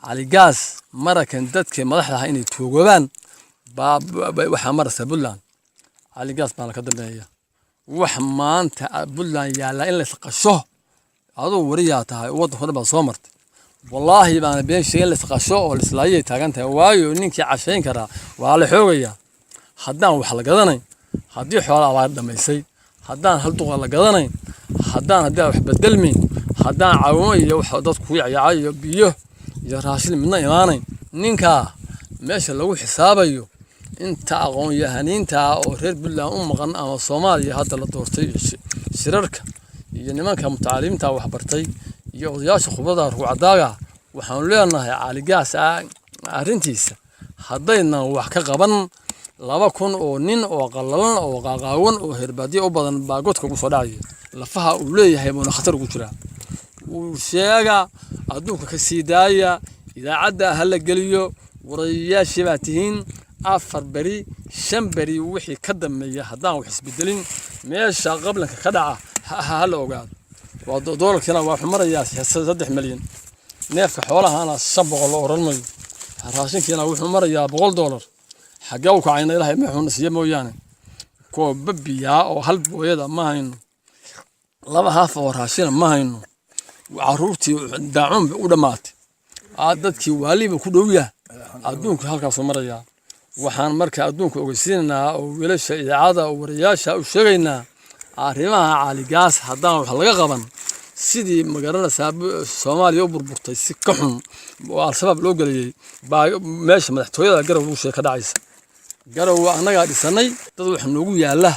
علي جاس مرة كان دتك مدحها إني توجبان وحمرس بلان علي جاس ما لك هي وحما أنت بلان يا لا إلا تقشوه هذا ورياتها وضح هنا بصمرت والله أنا بين شيء اللي تقشوه والإسلاية تاجنتها وايو إنك عشان كذا وعلى حوجية حدان وحلا قدني حدي حوالي عوارض ما يصير حدان هل تقول قدني حدان هدا وح بدلمي حدان عوامي وحدات كوي عياي بيه يا راشل منا إيماني نينكا ماشي لو حسابيو أنت أقوم يهنينتا أو رير بالله مغن أو الصومالي هذا اللي دورتي شررك يعني ما كان متعلم تا وحبرتي ياش خبرة روع داعا وحنقول لنا على جاس أرنتيس حضينا وحكي قبل لما كون أو نين أو قللن أو قاقون أو هربادي أو بدن باقوتك مصدعي لفها أولي هيبون خطر قشرة وشيء أدوك كسيدايا إذا عدى هلا قليو وريا شباتهين أفر بري شن بري وحي كدم مية حدان وحس بدلين ماشى قبلك خدعة هلا وقعد ودورك هنا وحمر ياس 3 مليون نيفك حولها أنا صبغ الأورال راشنك هنا وحمر يا $100 حقوك عين إلهي ما هو نسيه مويانه كو ببيا أو هلب ويدا ما هينو لما هاف وراشين ما هينو وعروتي داعون بقدمات عادتك والي بكدوية أدونك هالك سمريا وحان مركا أدونك أوجسيننا ويلش إذاعة ورياشة وشغينا arrimaha cali gaas hadaan wax laga qaban sidii magaalada Soomaaliya u burburtay si ka xun oo sabab loo galiyay meesha madaxtooyada garow uu sheeka dhacaysa garow anaga dhisanay dad wax noogu yaala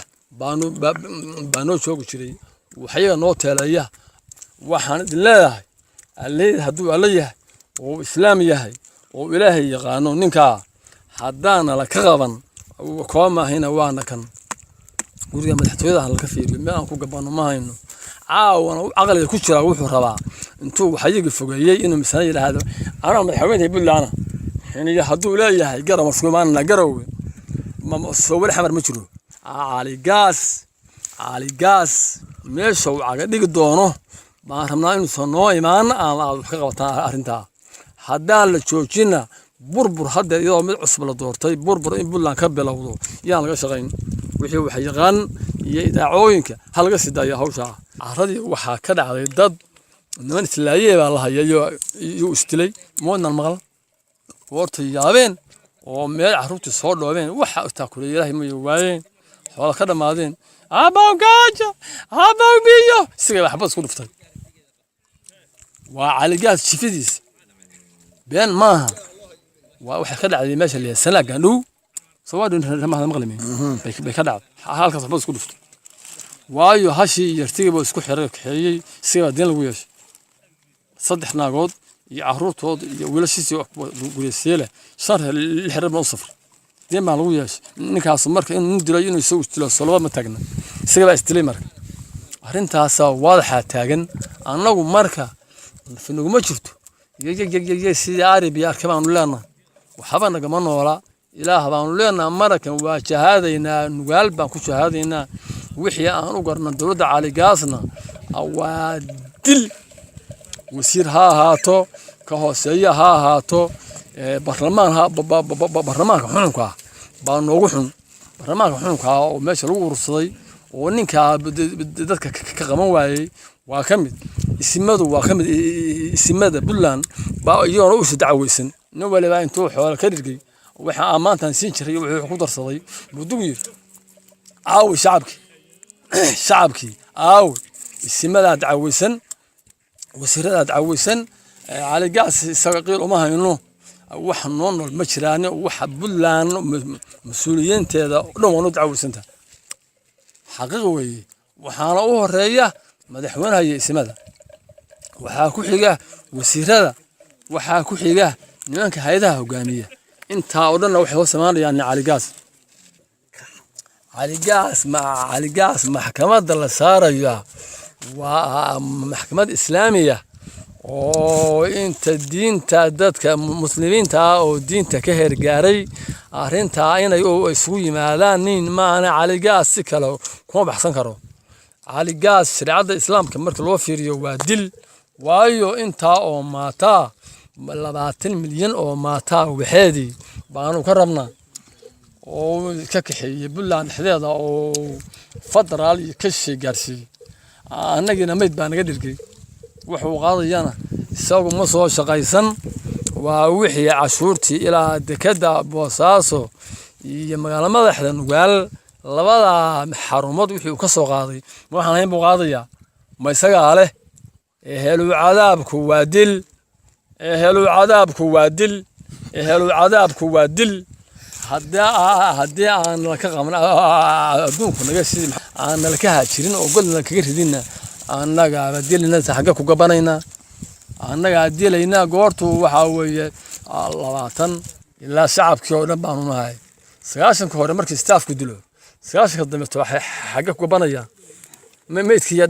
baano joogu jiray waxyaga noo teelaya waxaan leeyahay alle haduu alla yahay oo islaam yahay oo ilaahay yaqaano ninka hadaan la ka qaban kooma hina waana kan guriga madaxtooyada halka fiiriyo ma aan ku gabano ma hayno caawana aqalka ku jira wuxuu rabaa intuu waxyiga fogeeyay inuu misan yiraahdo ana madaxweynaha Buntland yani haduu leeyahay garow Soomaaliya garow ma soo wal xamar ma jiro cali gaas meesha uu caga dhigi doono baan rabnaa inuu soo noo imaan aan wax ka qabtaan arinta haddaan la joojina burbur hadda iyadoo mid cusub la doortay burbur in Buntland ka bilowdo yaan laga shaqeyn wixii wax yaqaan iyo idaacooyinka halka sidaya hawsha caradii waxa ka dhacday dad niman islaayay baa la hayayo iyo istilay moodnan maqal warta yaabeen oo meel caruurta soo dhoobeen waxa uu kulay ilaahay ma waayeen xoolo ka dhamaadeen abaw gaajo abaw biyo siga waxba isku dhuftay waa cali gaas jifidiis been maaha waa waxa ka dhacday meesha la sanaagan dhow سواد ما مغلمين بكذا هالك صبوا سكول فت وايو هاشي يرتقي بسكو حرك حي سير دين الويش صدح ناقود يعهروت ولا شيء ويسيله صار الحرب صفر دين ما الويش نكاس مرك إن ندري إنه يسوي استلا صلوات ما تجنا سير استلي مرك أرنتها سوا واضحة تاجن أنا لو مركا في النجوم شفته يجي سياري بيار كمان ولانا وحبنا كمان ولا إله بان لنا مركا وشهادينا نقال بان كشهادينا وحيا أنو قرنا درود على قاسنا أو دل وسير هاتو كهوسية هاتو برلمان برلمان حنكا بان نوحن برلمان حنكا وماشي الورصي وننكا بدك كقمن واي وكمل اسمده وكمل اسمده Buntland با يورو وش دعويسن نوبل با انتو خول كدرغي waxa amaantan siin jiray wuxuu ku darsaday budugir aaw shacabki aaw ismada dacwaysan wasiirada dacwaysan cali gaas saqaqiil uma hayno wax nool ma jiraan wax Buntland mas'uuliyiinteeda dhan wanu dacwaysanta xaqiiq weey waxaana u horeeya madaxweynaha ismada waxa ku xiga wasiirada waxa ku xiga nimanka hay'adaha hogaamiya انت ودنا وحي هو سمان يعني علي قاس محكمة دل سارية ومحكمة إسلامية وانت الدين تادتك مسلمين تا او دين تكهر جاري أرين تا أين يسوي مالانين ما أنا علي قاس سكلو كم بحسن كرو علي قاس شريعة الإسلام كمرك الوفير يودل وايو انت او ماتا 20 milyan oo maataa waxeedii baanu ka rabnaa oo ka kaxeeyay Puntland dhexdeeda oo federaal iyo ka gaarsiiyay annagina mayd baa naga dhirgay wuxuu qaadayana isagu ma soo shaqaysan waa wixii cashuurtii ilaa dekada Boosaaso iyo magaalada madaxda Nugaal labada xarumood wixii ka soo qaaday waxaan hayn buu qaadayaa ma isaga leh ehelu cadaabku waa dil ehelu cadaabku waa dil ehelu cadaabku waa dil haddii aan la ka qaban adduunku naga sii aan la ka haajirin oo golna kaga ridina annaga badilina xagga ku gabanayna annaga dilayna goortu waxa weeye 20 ilaa shacabkii oo dhan baanu nahay 90 hore markii staafku dilo 90 dambe xagga ku gabanaya meedkii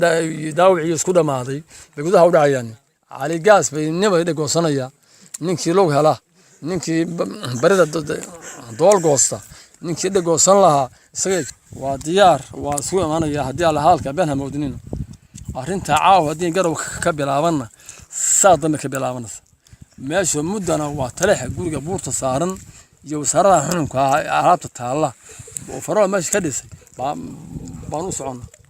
daawicii isku dhamaaday gudaha u dhacayaan cali gaas bay nimay dhagoosanaya ninkii loo hela ninkii barida dool goosta ninkii dhagoosan lahaa isaga waa diyaar waa soo imaanaya hadii alla halka been hamoodinin arrinta caaw hadii garow ka bilaabana saadama ka bilaabanaysa meesha mudana waa taleex guriga buurta saaran iyo wasaaradda xununka alaabta taala oo faro meesha ka dhisay baan u soconnaa